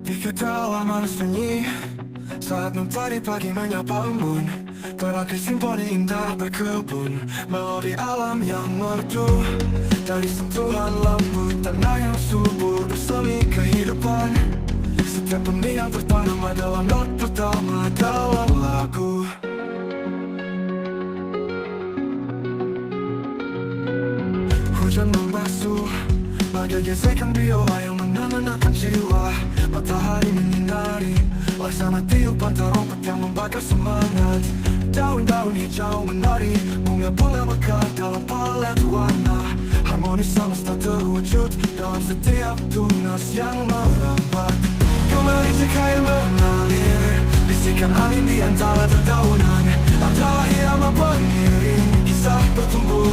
Di kedalaman sunyi, saat mentari pagi menyapa embun, berakhir simponi indah berkebun, melodi alam yang merdu. Dari sentuhan lembut tanah yang subur bersemi kehidupan. Setiap benih yang tertanam adalah not pertama dalam lagu. Hujan membasuh bagai gesekan biola yang menenangkan jiwa. Matahari menyinari laksana tiupan terompet yang membakar semangat. Daun-daun hijau menari, bunga-bunga mekar dalam palet warna. Harmoni semesta terwujud dalam setiap tunas yang merambat. Gemericik air mengalir, bisikan angin di antara dedaunan. Adalah irama pengiring kisah bertumbuh